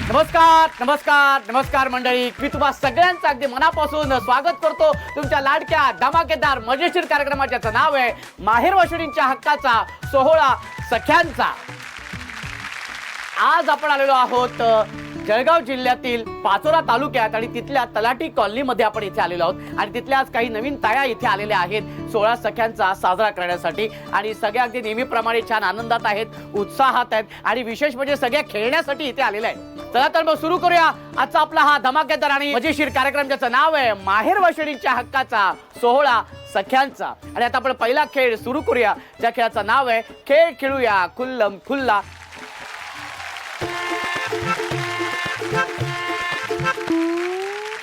नमस्कार नमस्कार नमस्कार मंडळी, मी तुम्हा सगळ्यांचं अगदी मनापासून स्वागत करतो तुमच्या लाडक्या धमाकेदार मजेशीर कार्यक्रमाचे नाव आहे माहेर वाशिणींच्या हक्काचा सोहळा सख्यांचा। आज आपण आलेलो आहोत जळगाव जिल्ह्यातील पाचोरा तालुक्यात आणि तिथल्या तलाठी कॉलनीमध्ये आपण इथे आलेलो आहोत आणि तिथल्या आज काही नवीन ताया इथे आलेल्या आहेत सोहळा सख्यांचा साजरा करण्यासाठी आणि सगळ्या अगदी नेहमीप्रमाणे छान आनंदात आहेत, उत्साहात आहेत आणि विशेष म्हणजे सगळ्या खेळण्यासाठी इथे आलेले आहेत। चला तर मग सुरू करूया आजचा आपला हा धमाकेदार आणि मजेशीर कार्यक्रम, ज्याचं नाव आहे माहेर वाशिणींच्या हक्काचा सोहळा सख्यांचा। आणि आता आपण पहिला खेळ सुरू करूया, ज्या खेळाचं नाव आहे खेळ खेळूया खुल्लम खुल्ला।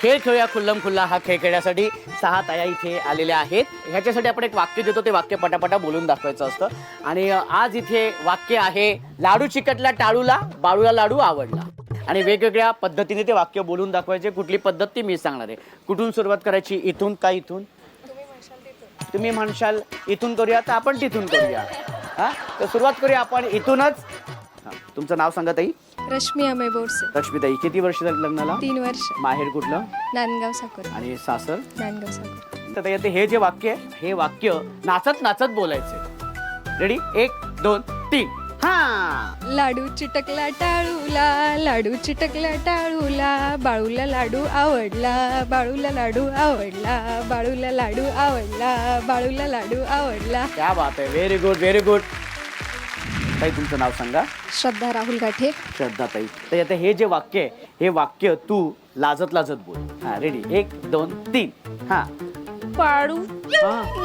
खेळ खेळूया खुल्लम खुल्ला हा खेळ खेळण्यासाठी 6 ताया इथे आलेल्या आहेत। ह्याच्यासाठी आपण एक वाक्य देतो, ते वाक्य पटापटा बोलून दाखवायचं असतं आणि आज इथे वाक्य आहे लाडू चिकटला टाळूला बाळूला लाडू आवडला। आणि वेगवेगळ्या पद्धतीने ते वाक्य बोलून दाखवायचे। कुठली पद्धत ती मी सांगणार आहे। कुठून सुरुवात करायची? इथून का इथून? तुम्ही म्हणशाल इथून करूया तर आपण तिथून करूया। हा, तर सुरुवात करूया आपण इथूनच। तुमचं नाव सांगा ताई? रश्मी अमेय बोरसे। रश्मी ताई, किती वर्ष झाली लग्नाला? 3 वर्ष। माहेर कुठलं? नांदगाव साकोर। आणि सासर? नांदगाव साकोर। तर ताई हे जे वाक्य आहे, हे वाक्य नाचत नाचत बोलायचे। रेडी? 1 2 3 हा। लाडू चिटकला टाळूला, लाडू चिटकला टाळूला, बाळूला लाडू आवडला, बाळूला लाडू आवडला, बाळूला लाडू आवडला, बाळूला लाडू आवडला। क्या बात आहे, व्हेरी गुड व्हेरी गुड। ताई तुमचं नाव सांगा? श्रद्धा राहुल गाठे। श्रद्धा ताई, तर आता हे जे वाक्य आहे, हे वाक्य तू लाजत लाजत बोल। हा, रेडी? 1 2 3 हा। बाळू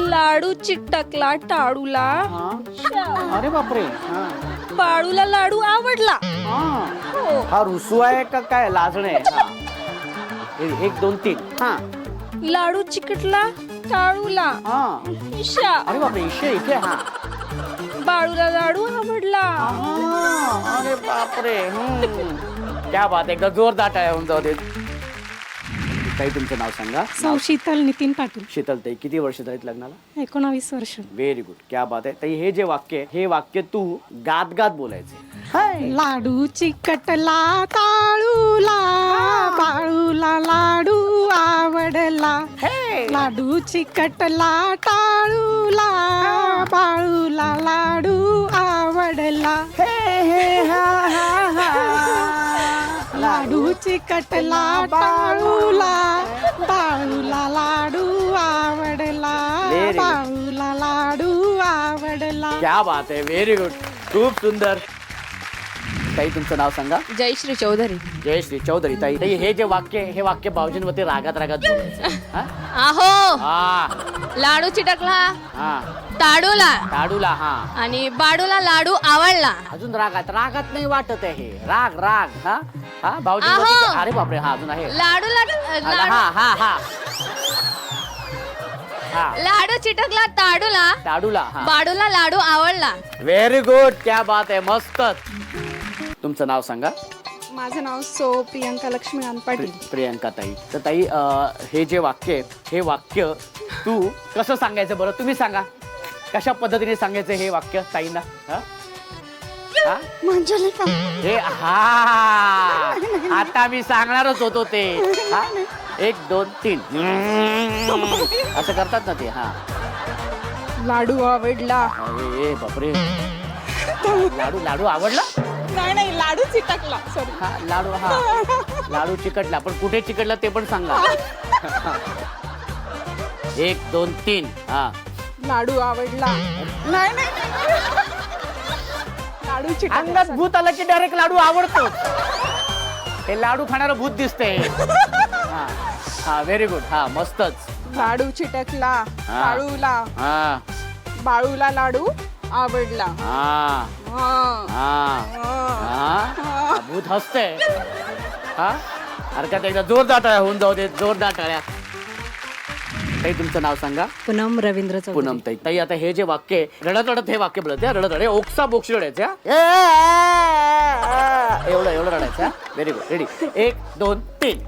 लाडू चिटकला टाळूला, हा। अरे बापरे, हा। बाळूला लाडू आवडला। हा, हा रुसू आहे का काय लाजणं आहे? हा, 1 2 3 हा। लाडू चिकटला टाळूला, हा। ईशा अरे बापरे, इशे इथे हा। बाळूला लाडू आवडला। अरे बापरे, क्या बात आहे, जोरदार टाळ्या होऊन जाऊ दे। ताई तुमचं नाव सांगा? सौ शीतल नितीन पाटील। शीतल ताई, किती वर्ष झालीत लग्नाला? 19 वर्ष। व्हेरी गुड, क्या बात आहे। ताई हे जे वाक्य आहे, हे वाक्य तू गात गात बोलायचे। लाडू चिकटला टाळूला, बाळूला लाडू आवडला, लाडू चिकटला टाळूला, बाळूला लाडू आवडला, लाडू चिकटला टाळूला, बाळूला लाडू आवडला, बाळूला लाडू आवडला। क्या बात आहे, व्हेरी गुड, खूप सुंदर। ताई तुमचं नाव सांगा? जयश्री चौधरी। जयश्री चौधरी। ताई ताई हे जे वाक्य आहे, हे वाक्य भाऊजींवरती रागात रागात बोलायचं। हा? आहो हा लाडू चिटकला हा। टाळूला टाळूला हा। आणि बाळूला लाडू आवडला। अजून रागात रागात नाही वाटत आहे, राग राग। हा हा भाऊजी। आहो. अरे बापरे, हा अजून आहे। लाडूला हा हा हा हा। लाडू चिटकला टाळूला, टाळूला हा। बाळूला लाडू आवडला। व्हेरी गुड, क्या बात आहे, मस्त। तुमचं नाव सांगा? माझं नाव सो प्रियंका लक्ष्मीकांत पाटील। प्रियंका ताई, तर ताई हे जे वाक्य आहे, हे वाक्य तू कसं सांगायचं बरं? तुम्ही सांगा, कशा पद्धतीने सांगायचं हे वाक्य ताईंना? हा? हा? हे हा, आता मी सांगणारच होतो ते। हा? 1 2 3 असं करतात ना ते। हा, लाडू आवडला। अरे बापरे, लाडू लाडू आवडला? नाही लाडू चिटकला, सॉरी। हा लाडू, हा लाडू चिकटला, पण कुठे चिकटला ते पण सांगा। 1 2 3 हा। लाडू आवडला। नाही लाडू चिटकला। अंगात भूत आलं की डायरेक्ट लाडू आवडतो। हे लाडू खाणारं भूत दिसतंय। हा हा, व्हेरी गुड, हा मस्तच। लाडू चिटकला टाळूला, हा बाळूला लाडू आवडला। हा हा हा, भूत हसतंय। हा, हरकत एकदा जोरदार टाळ्या होऊन जाऊ दे, जोरदार टाळ्या। ताई तुमचं नाव सांगा? पूनम रवींद्र चौधरी। पूनम ताई, ताई आता हे जे वाक्य आहे, रडत रडत हे वाक्य बोलत, रडत रडत ओक्सा बोक्शी रडायचं। एवढं एवढं रडायचं। Very good, ready? 1 2 3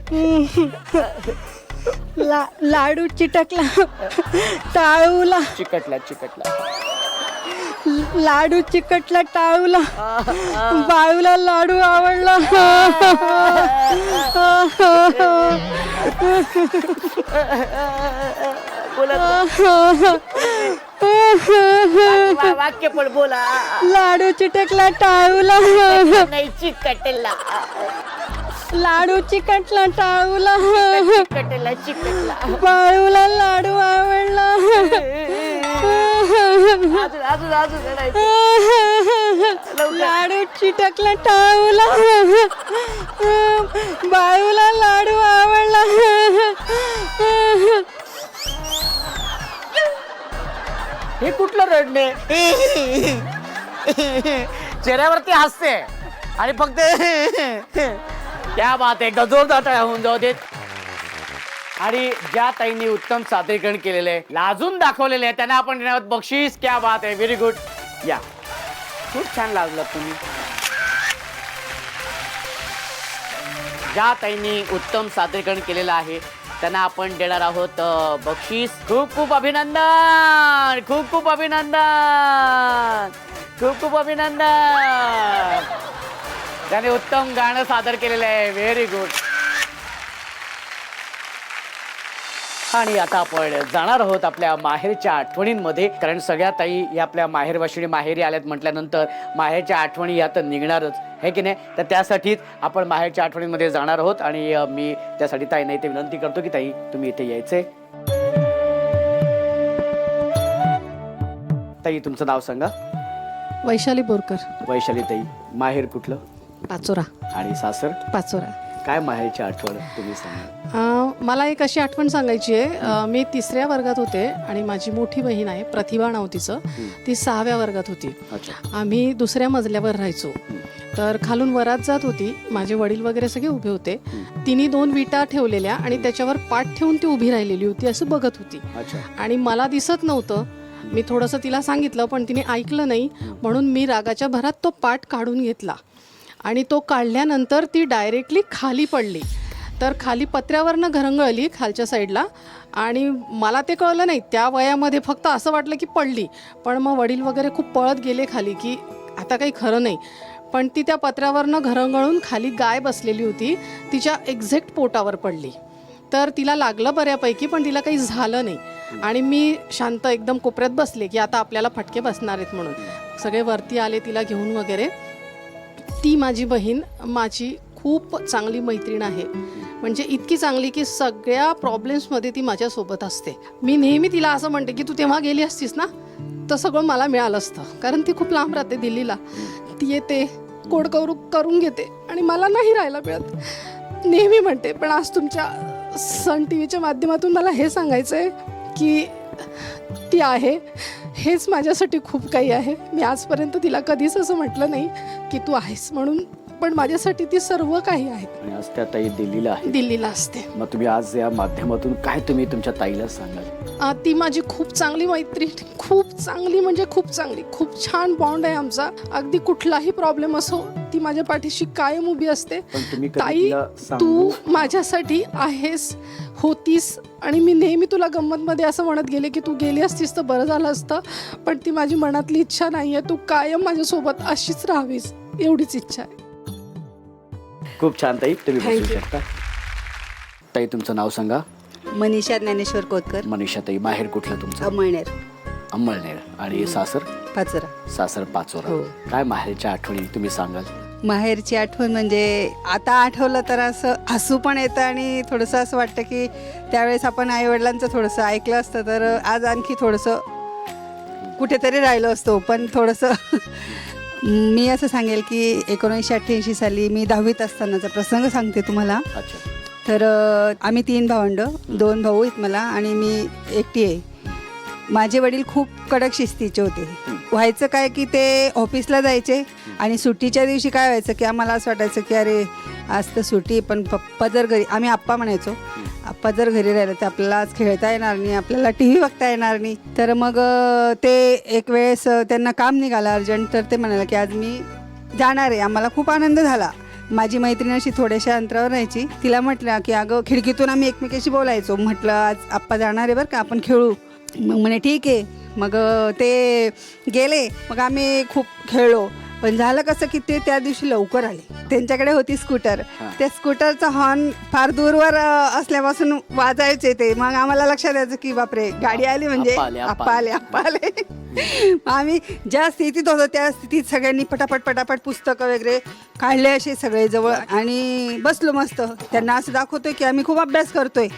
लाडू चिटकला टाळूला, चिकटला चिकटला लाडू चिकटला टाळूला बाळूला लाडू आवडला. वाक्य पण बोला. लाडू चिटकला टाळूला नाही चिकटला लाडू चिकटला टाळूला चिकटला बाळूला लाडू आवडला. अजून रडायचं. लाडू चिटकला टाळूला बाळूला लाडू आवडला. हे कुठलं रडणे? चेहऱ्यावरती हास्य आणि फक्त क्या बात आहे. गजोरदार टाळ्या होऊन जाऊ देत. आणि ज्या ताईंनी उत्तम सादरीकरण केलेलं आहे, लाजून दाखवलेले आहे, त्यांना आपण देणार आहोत बक्षीस. क्या बात आहे. Very good. या खूप छान लाजलं तुम्ही. ज्या ताईंनी उत्तम सादरीकरण केलेलं आहे त्यांना आपण देणार आहोत बक्षीस. खूप खूप अभिनंदन. खूप खूप अभिनंदन. खूप खूप अभिनंदन. त्याने उत्तम गाणं सादर केलेलं आहे. Very good. आणि आता आपण जाणार आहोत आपल्या माहेरच्या आठवणींमध्ये, कारण सगळ्या ताई या आपल्या माहेरवाशिणी माहेरी आल्यात म्हटल्यानंतर माहेरच्या आठवणी या तर निघणारच आहे की नाही. तर त्यासाठीच आपण माहेरच्या आठवणींमध्ये जाणार आहोत. आणि मी त्यासाठी ताईंना इथे विनंती करतो की ताई तुम्ही इथे यायचे. ताई तुमचं नाव सांगा. वैशाली बोरकर. वैशाली ताई, माहेर कुठलं? पाचोरा. आणि सासर? पाचोरा. काय माहेरची आठवण तुम्ही सांगा. मला एक अशी आठवण सांगायची आहे. मी 3ऱ्या वर्गात होते आणि माझी मोठी बहीण आहे, प्रतिभा नाव तिचं, ती 6व्या वर्गात होती. आम्ही 2ऱ्या मजल्यावर राहायचो. तर खालून वरात जात होती, माझे वडील वगैरे सगळे उभे होते. तिने 2 विटा ठेवलेल्या आणि त्याच्यावर पाठ ठेवून ती उभी राहिलेली होती, असं बघत होती. आणि मला दिसत नव्हतं. मी थोडंसं तिला सांगितलं पण तिने ऐकलं नाही, म्हणून मी रागाच्या भरात तो पाठ काढून घेतला. आणि तो काढल्यानंतर ती डायरेक्टली खाली पडली. तर खाली पत्र्यावरनं घरंगळली खालच्या साईडला. आणि मला ते कळलं नाही त्या वयामध्ये, फक्त असं वाटलं की पडली. पण मग वडील वगैरे खूप पळत गेले खाली की आता काही खरं नाही. पण ती त्या पत्र्यावरनं घरंगळून खाली गाय बसलेली होती, तिच्या एक्झॅक्ट पोटावर पडली. तर तिला लागलं बऱ्यापैकी, पण तिला काही झालं नाही. आणि मी शांत एकदम कोपऱ्यात बसले की आता आपल्याला फटके बसणार आहेत म्हणून. सगळे वरती आले तिला घेऊन वगैरे. ती माझी बहीण माझी खूप चांगली मैत्रीण आहे. म्हणजे इतकी चांगली की सगळ्या प्रॉब्लेम्समध्ये ती माझ्यासोबत असते. मी नेहमी तिला असं म्हणते की तू तेव्हा गेली असतीस ना तर सगळं मला मिळालं असतं, कारण ती खूप लांब राहते दिल्लीला. ती येते, कोड करून घेते आणि मला नाही राहायला मिळत. नेहमी म्हणते. पण आज तुमच्या सन टी व्हीच्या माध्यमातून मला हे सांगायचं आहे की ती आहे, हेच माझ्यासाठी खूप काही आहे. मी आजपर्यंत तिला कधीच असं म्हटलं नाही की तू आहेस म्हणून, पण माझ्यासाठी ती सर्व काही आहे. आणि आज त्या ताई दिल्लीला आहे. दिल्लीला असते. मग तुम्ही आज या माध्यमातून काय तुम्ही तुमच्या ताईला सांगाल? ती माझी खूप चांगली मैत्रीण, खूप चांगली म्हणजे खूप चांगली, खूप छान बॉन्ड आहे आमचा. अगदी कुठलाही प्रॉब्लेम असो ती माझ्या पाठीशी कायम उभी असते. ताई तू माझ्यासाठी आहेस, होतीस. आणि मी नेहमी तुला गंमतमध्ये असं म्हणत गेले की तू गेली असतीस तर बरं झालं असतं, पण ती माझी मनातली इच्छा नाही आहे. तू कायम माझ्यासोबत अशीच राहावीस, एवढीच इच्छा आहे. खूप छान ताई, तुम्ही बसू शकता. ताई तुमचं नाव सांगा. मनीषा ज्ञानेश्वर कोतकर. मनीषा ताई, माहेर कुठलं तुमचं? अमळनेर. अंमळनेर. आणि सासर? पाचोरा. सासर पाचोरा. हो. काय माहेरच्या आठवणी तुम्ही सांगाल? माहेरची आठवण म्हणजे आता आठवलं तर असं हसू पण येतं आणि थोडंसं असं वाटतं की त्यावेळेस आपण आईवडिलांचं थोडंसं ऐकलं असतं तर आज आणखी थोडंसं कुठेतरी राहिलो असतो. पण थोडंसं मी असं सांगेल की 1988 साली मी 10वीत असतानाचा प्रसंग सांगते तुम्हाला. अच्छा. तर आम्ही 3 भावंड, 2 भाऊ आहेत मला आणि मी एकटी आहे. माझे वडील खूप कडक शिस्तीचे होते. व्हायचं काय की ते ऑफिसला जायचे आणि सुट्टीच्या दिवशी काय व्हायचं की आम्हाला असं वाटायचं की अरे आज तर सुट्टी, पण पप्पा जर घरी, आम्ही आप्पा म्हणायचो, आप्पा जर घरी राहिलं तर आपल्याला आज खेळता येणार नाही, आपल्याला टी व्ही बघता येणार नाही. तर मग ते एक वेळेस त्यांना काम निघालं अर्जंट, तर ते म्हणाले की आज मी जाणार आहे. आम्हाला खूप आनंद झाला. माझी मैत्रीण अशी थोड्याशा अंतरावर राहायची. तिला म्हटलं की अगं खिडकीतून आम्ही एकमेकाशी बोलायचो. म्हटलं आज आप्पा जाणार आहे बरं का, आपण खेळू. मग म्हणे ठीक आहे. मग ते गेले. मग आम्ही खूप खेळलो. पण झालं कसं की ते त्या दिवशी लवकर आले. त्यांच्याकडे होती स्कूटर. त्या स्कूटरचा हॉर्न फार दूरवर असल्यापासून वाजायचे ते. मग आम्हाला लक्षात यायचं की बापरे गाडी आली म्हणजे आप्पा आले. आम्ही ज्या स्थितीत होतो त्या स्थितीत सगळ्यांनी पटापट पुस्तकं वगैरे काढले असे सगळे जवळ आणि बसलो मस्त. त्यांना असं दाखवतोय की आम्ही खूप अभ्यास करतोय.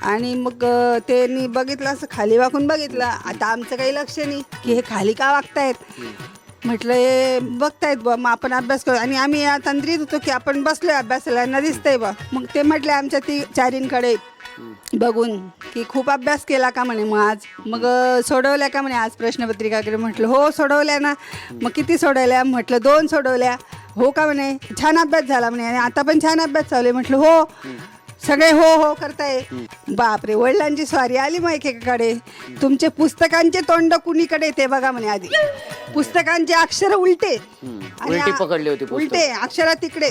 आणि मग त्यांनी बघितलं असं खाली वाकून बघितलं. आता आमचं काही लक्ष नाही की हे खाली का वागतायत. म्हटलं हे बघतायत बा मग आपण अभ्यास करू. आणि आम्ही या तंद्रीत होतो की आपण बसलोय अभ्यासाला यांना दिसतंय बा. मग ते म्हटले आमच्या ती चारींकडे बघून की खूप अभ्यास केला का म्हणे मग आज. मग सोडवल्या का म्हणे आज प्रश्नपत्रिका वगैरे. म्हटलं हो सोडवल्या ना. मग किती सोडवल्या. म्हटलं 2 सोडवल्या. हो का म्हणे छान अभ्यास झाला म्हणे आणि आता पण छान अभ्यास चालू आहे. म्हटलं हो. सगळे हो हो करताय. बापरे वडिलांची स्वारी आली मग एकेकाकडे. तुमचे पुस्तकांचे तोंड कुणीकडे ते बघा म्हणे. आधी पुस्तकांचे अक्षर उलटे उलटी पकडली होती उलटे अक्षर तिकडे.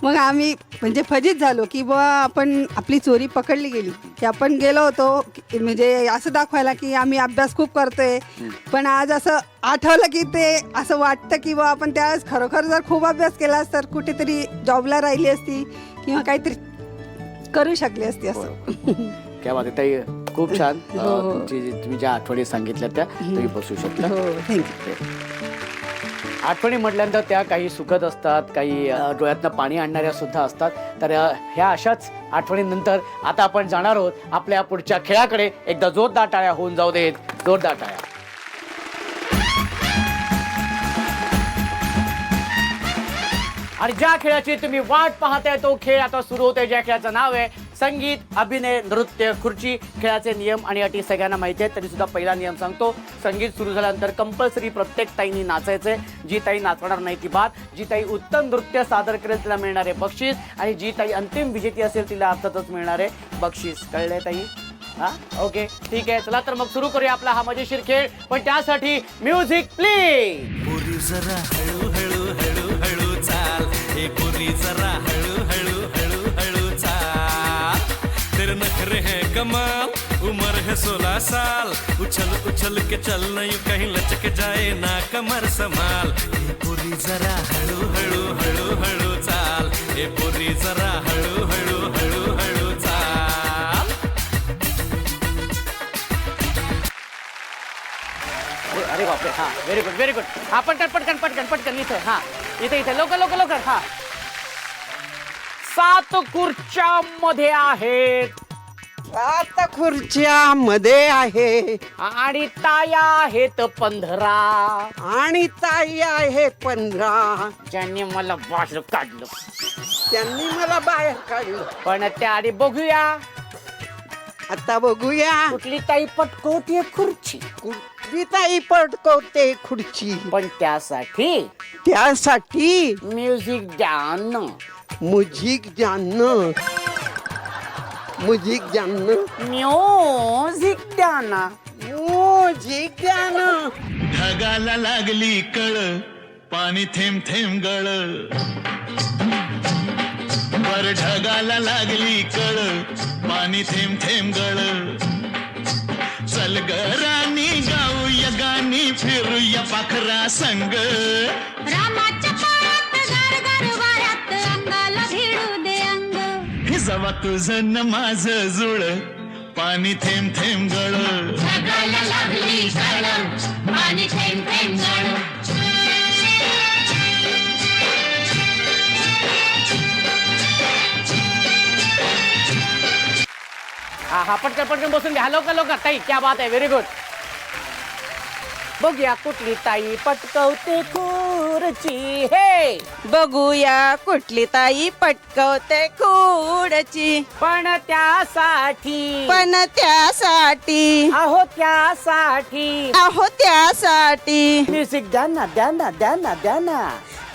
मग आम्ही म्हणजे फजित झालो की बुवा आपण आपली चोरी पकडली गेली. की आपण गेलो होतो म्हणजे असं दाखवायला की आम्ही अभ्यास खूप करतोय. पण आज असं आठवलं की ते असं वाटतं की बुवा आपण त्यावेळेस खरोखर जर खूप अभ्यास केला तर कुठेतरी जॉबला राहिली असती किंवा काहीतरी करू शकली असती असं. क्या बात आहे ताई, खूप छान. तुम्ही ज्या आठवणी सांगितल्या त्या तुम्ही बसू शकता. थँक्यू. आठवणी म्हटल्यानंतर त्या काही सुखद असतात, काही डोळ्यातनं पाणी आणणाऱ्या सुद्धा असतात. तर ह्या अशाच आठवणींनंतर आता आपण जाणार आहोत आपल्या पुढच्या खेळाकडे. एकदा जोरदार टाळ्या होऊन जाऊ देत. जोरदार टाळ्या. आणि ज्या खेळाची तुम्ही वाट पाहताय तो खेळ आता सुरू होतोय. ज्या खेळाचं नाव आहे संगीत, अभिनय, नृत्य, खुर्ची. खेळाचे नियम आणि अटी सगळ्यांना माहिती आहेत. तरी सुद्धा पहिला नियम सांगतो. संगीत सुरू झाल्यानंतर कंपल्सरी प्रत्येक ताईंनी नाचायचंय. जी ताई नाचणार नाही ती बाद. जी ताई उत्तम नृत्य सादर करेल तिला मिळणारे बक्षीस आणि जी ताई अंतिम विजेती असेल तिला अर्थातच मिळणारे बक्षीस. कळलंय ताई? हा ओके ठीक आहे. चला तर मग सुरू करूया आपला हा मजेशीर खेळ. पण त्यासाठी म्युझिक प्लीज. पुरी जरा हळू हळू हळू हळू चाल. हे पुरी जरा हळू हळू हळू हळू चाल. तेरे नखरे हैं कमाल, उम्र है 16 साल. उछल उछल के चलना यूं कहीं लचक जाए ना कमर संभाल. हे पुरी जरा हळू हळू हळू हळू चाल. हे पुरी जरा हळू हळू हळू हळू चाल. अरे बापरे. हा व्हेरी गुड व्हेरी गुड. हा पटकन इथे. हा इथे लवकर. हा 7 खुर्च्या मध्ये आहेत. 7 खुर्च्या मध्ये आहे आणि ताया आहेत 15. आणि ताई आहे 15. ज्यांनी मला बाहेर काढलं. त्यांनी मला बाहेर काढलं. पण त्याआधी बघूया आता बघूया कुठली ताई पटकवते खुर्ची. कुठली ताई पटकवते खुर्ची. पण त्यासाठी म्युझिक द्या ना. म्युझिक जाणं म्युझिक द्या ना. म्युझिक जाणं. ढगाला लागली कळ, पाणी थेंब थेंब गळ. वर ढगाला लागली कळ, पाणी थेंब थेंब गळ. चल ग राणी गाऊया गाणी, फिरूया पाखरा संग. रामाच्या पायात गार गार वाऱ्यात अंगाला भिडू दे अंग. जवा तुझं न माझं जुळ, पाणी थेंब थेंब गळ. ढगाला लागली कळ, पाणी थेंब थेंब गळ. हा पटकन बसून घ्या. लवकर ताई. क्या बात आहे. Very good. बघूया कुठली ताई पटकवते खुर्ची. हे बघूया कुठली ताई पटकवते खुर्ची. पण त्यासाठी अहो त्यासाठी म्युझिक द्या ना.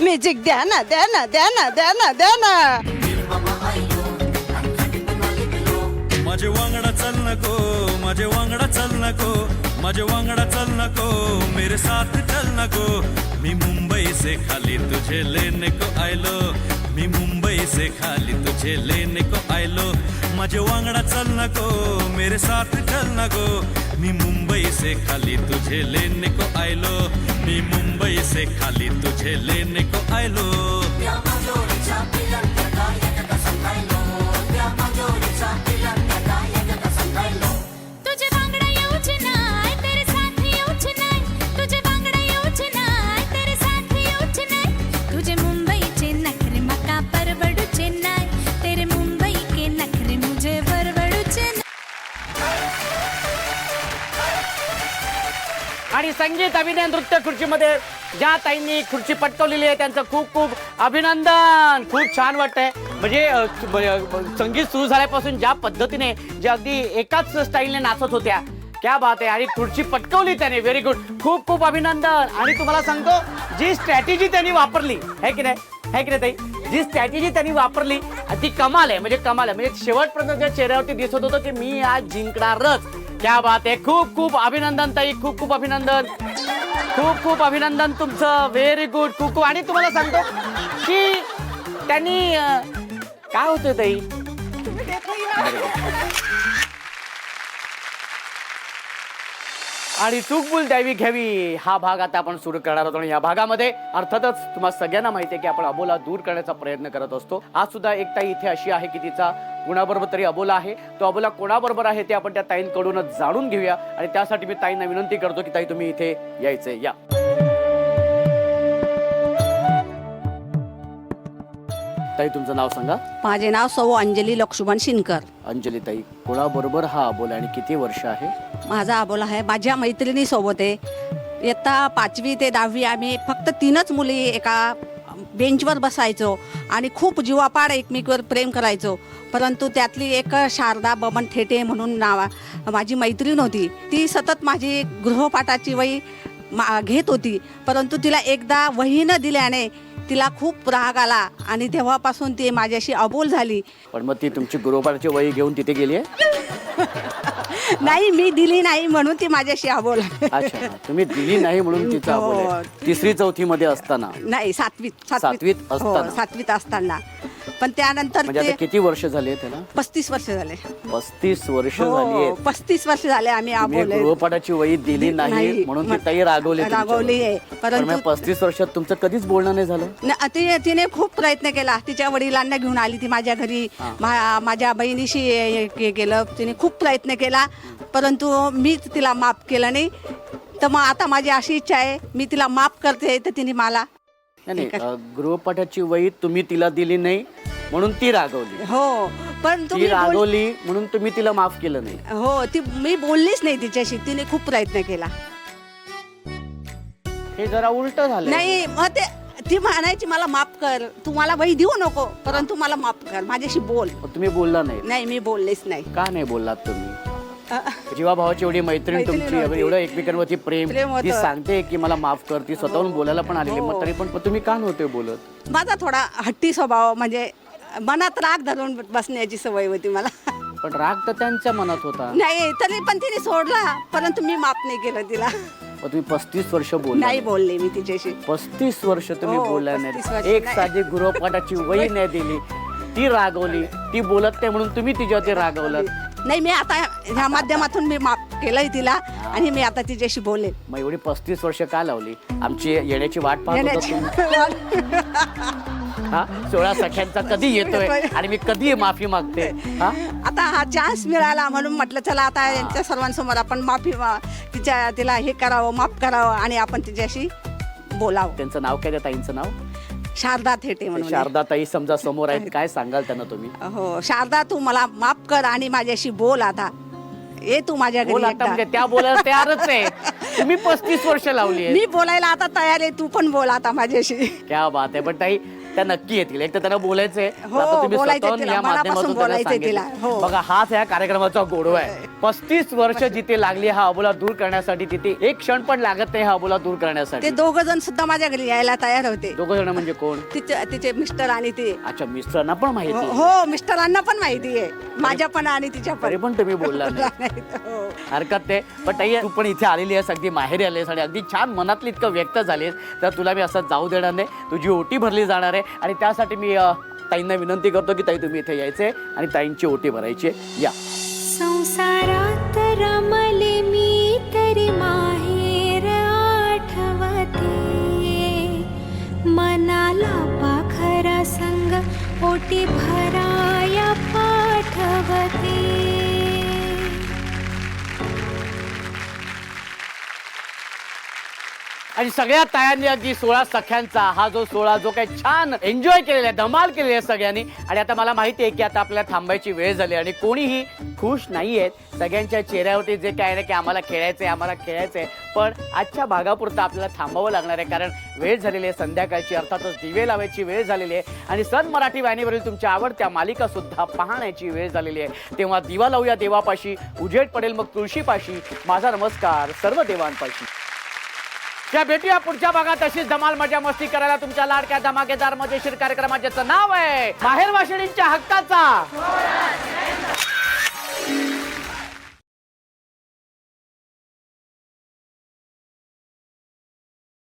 म्युझिक द्या ना. माझे वांगडा चल नको, माझे वांगडा चल नको, माझे वांगडा चल नको, मेरे साथ चल नको. मी मुंबई से खाली तुझे लेने को आयलो. मी मुंबई मुंबई से खाली तुझे लेने को आयलो माझे वांगडा चल नको मेरे साथ चल नको मी मुंबई से खाली तुझे लेने को आयलो मी मुंबई से खाली तुझे लेने को आयलो तुझे बांगडा येऊच नाय तेरे साथ येऊच नाय तुझे बांगडा येऊच नाय तेरे साथ येऊच नाय तुझे मुंबईचे नखरे मका परवडूचे नाय तेरे मुंबई के नखरे मुझे परवडूचे नाय आणि संगीत अभिनय नृत्य खुर्चीमध्ये ज्या ताईंनी खुर्ची पटकवलेली आहे त्यांचं खूप खूप अभिनंदन. खूप छान वाटतंय. म्हणजे संगीत सुरू झाल्यापासून ज्या पद्धतीने जे अगदी एकाच स्टाईलने नाचत होत्या क्या बात आहे. आणि खुर्ची पटकवली त्याने. Very good. खूप खूप अभिनंदन. आणि तुम्हाला सांगतो जी स्ट्रॅटेजी त्यांनी वापरली है की नाही ताई, जी स्ट्रॅटेजी त्यांनी वापरली ती कमाल आहे. म्हणजे कमाल आहे. म्हणजे शेवटपर्यंत ज्या चेहऱ्यावरती दिसत होतं की मी आज जिंकणारच. क्या बात आहे. खूप खूप अभिनंदन ताई. खूप खूप अभिनंदन. खूप खूप अभिनंदन तुमचं. Very good. खूप खूप. आणि तुम्हाला सांगतो की त्यांनी काय होतं ताई आणि चूक भूल द्यावी घ्यावी हा भाग आता आपण सुरू करणार आहोत. आणि या भागामध्ये अर्थातच तुम्हाला सगळ्यांना माहिती आहे की आपण अबोला दूर करण्याचा प्रयत्न करत असतो. आज सुद्धा एक ताई इथे अशी आहे की तिचा कुणाबरोबर तरी अबोला आहे. तो अबोला कोणाबरोबर आहे ते आपण त्या ताईंकडूनच जाणून घेऊया. आणि त्यासाठी मी ताईंना विनंती करतो की ताई तुम्ही इथे यायचंय. या ताई तुमचं नाव सांगा. माझे नाव सौ अंजली लक्ष्मण शिनकर. अंजली ताई कोणाबरोबर हा अबोला आणि किती वर्ष आहे? माझा अबोला आहे माझ्या मैत्रिणी सोबत आहे. इयत्ता 5वी ते 10वी आम्ही फक्त 3च मुली एका बेंचवर बसायचो आणि खूप जीवापाड एकमेकीवर प्रेम करायचो. परंतु त्यातली एक शारदा बबन थेटे म्हणून माझी मैत्रीण होती. ती सतत माझी गृहपाठाची वही घेत होती. परंतु तिला एकदा वही न दिल्याने तिला खूप राग आला आणि तेव्हापासून ती माझ्याशी अबोल झाली. पण मग ती तुमची गृहपाठाची वही घेऊन तिथे गेली आहे? नाही मी दिली नाही म्हणून ती माझ्याशी अबोल. अच्छा तुम्ही दिली नाही म्हणून तिचा अबोल आहे. 3री-4थी मध्ये असताना? नाही 7वीत असताना. 7वीत असताना. पण त्यानंतर म्हणजे आता किती वर्ष झाले त्याला? 35 वर्ष झाले. 35 वर्ष झाली. 35 वर्ष झाले आम्ही अबोल आहे. गृहपाठाची वही दिली नाही म्हणून ती ताई रागवली आहे. परंतु 35 वर्षात तुमचं कधीच बोलणं नाही झालं? तिने खूप प्रयत्न केला. तिच्या वडिलांना घेऊन आली ती माझ्या घरी. माझ्या बहिणीशी केलं. तिने खूप प्रयत्न केला परंतु मीच तिला माफ केलं नाही. तर मग आता माझी अशी इच्छा आहे मी तिला माफ करते तर तिने मला नाही गृहपाठाची वही तुम्ही तिला दिली नाही म्हणून ती रागवली. हो पण ती रागवली म्हणून तुम्ही तिला माफ केलं नाही. हो ती मी बोललीच नाही तिच्याशी. तिने खूप प्रयत्न केला. हे जरा उलट झालं. नाही मग ती म्हणायची मला माफ कर तू मला वही देऊ नको परंतु मला माफ कर माझ्याशी बोल. तुम्ही बोलला नाही? नाही मी बोललेच नाही. का नाही बोललात तुम्ही? जीवाभावाची एवढी मैत्रीण तुमची एवढं एकमेकांवरती प्रेम ती सांगते की मला माफ कर. ती स्वतःहून बोलायला पण आलेली मग तरी पण तुम्ही का नव्हते बोलत? माझा थोडा हट्टी स्वभाव म्हणजे मनात राग धरून बसण्याची सवय होती मला. पण राग तर त्यांच्या मनात होता. नाही तरी पण तिने सोडला परंतु मी माफ नाही केलं तिला. तुम्ही 35 वर्ष बोलला नाही बोलले मी तिच्याशी. 35 वर्ष तुम्ही बोलला 35 वर्ष नाही. एक साधी गृहपाठाची वही नाही दिली. ती रागवली. ती बोलत नाही म्हणून तुम्ही तिच्यावरती रागवलं. नाही मी आता ह्या माध्यमातून मी माफ केलंय तिला आणि मी आता तिच्याशी बोलेन. मग एवढी 35 वर्ष का लावली? आमची येण्याची वाट पाहत होतो. हा 16 सख्यांचा कधी येतोय आणि मी कधी माफी मागते. आता हा चान्स मिळाला म्हणून म्हटलं चला आता यांच्या सर्वांसमोर आपण तिला हे करावं माफ करावं आणि आपण तिच्याशी बोलावं. त्यांचं नाव काय? त्या ताईंचं नाव शारदा थेटे म्हणून. शारदा ताई समजा समोर आहेत. काय सांगाल त्यांना तुम्ही? हो शारदा तू मला माफ कर आणि माझ्याशी बोल. आता ये तू माझ्या घरी एकदा. म्हणजे त्या बोलायला तयारच आहे. तुम्ही 35 वर्ष लावली. मी बोलायला आता तयार आहे. तू पण बोल आता माझ्याशी. क्या बात आहे. पण ताई त्या नक्की येतील. एक तर त्यांना बोलायचंय. हो, आता तुम्ही बोलायचंय स्वतःहून तिला. या माध्यमातून मनापासून त्यांना बोलायचंय तिला. सांगितलं. हो. बघा हाच या कार्यक्रमाचा गोडवा आहे. 35 वर्ष जिथे लागली हा अबोला दूर करण्यासाठी तिथे एक क्षण पण लागत नाही हा अबोला दूर करण्यासाठी. ते 2 जण सुद्धा माझ्या घरी यायला तयार होते. 2 जण म्हणजे कोण? तिचे मिस्टर आणि ते. अच्छा मिस्टरांना पण माहिती आहे. हो मिस्टरांना पण माहिती आहे. माझ्या पण आणि तिच्या तरी पण. पण तुम्ही बोलला नाही. हो. हरकत नाही. पण ताई तू पण इथे आलेली आहेस. अगदी माहेरी आलीस आणि अगदी छान मनातली इतकं व्यक्त झालीस तर तुला मी असं जाऊ देणार नाही. तुझी ओटी भरली जाणार आहे आणि त्यासाठी मी ताईंना विनंती करतो की ताई तुम्ही इथे यायचे आणि ताईंची ओटी भरायची या. संसारात रमले मी तरी माहेर आठवते, मनाला पाखरा संग ओटी भराया पाठवते. आणि सगळ्या तायांनी अगदी 16 सख्यांचा हा जो सोहळा जो काही छान एन्जॉय केलेला आहे, धमाल केलेली आहे सगळ्यांनी. आणि आता मला माहिती आहे की आता आपल्याला थांबायची वेळ झाली आणि कोणीही खुश नाही आहेत. सगळ्यांच्या चेहऱ्यावरती जे काय ना की आम्हाला खेळायचंय, पण आजच्या भागापुरतं आपल्याला थांबावं लागणार आहे कारण वेळ झालेली आहे संध्याकाळची, अर्थातच दिवे लावायची वेळ झालेली आहे आणि सन मराठी वाहिनीवरील तुमच्या आवडत्या मालिका सुद्धा पाहण्याची वेळ झालेली आहे. तेव्हा दिवा लावूया देवापाशी, उजेड पडेल मग तुळशीपाशी, माझा नमस्कार सर्व देवांपाशी. त्या भेटूया पुढच्या भागात अशीच धमाल मजा मस्ती करायला तुमच्या लाडक्या धमाकेदार मजेशीर कार्यक्रमाचे नाव आहे माहेर वाशिणींच्या हक्काचा.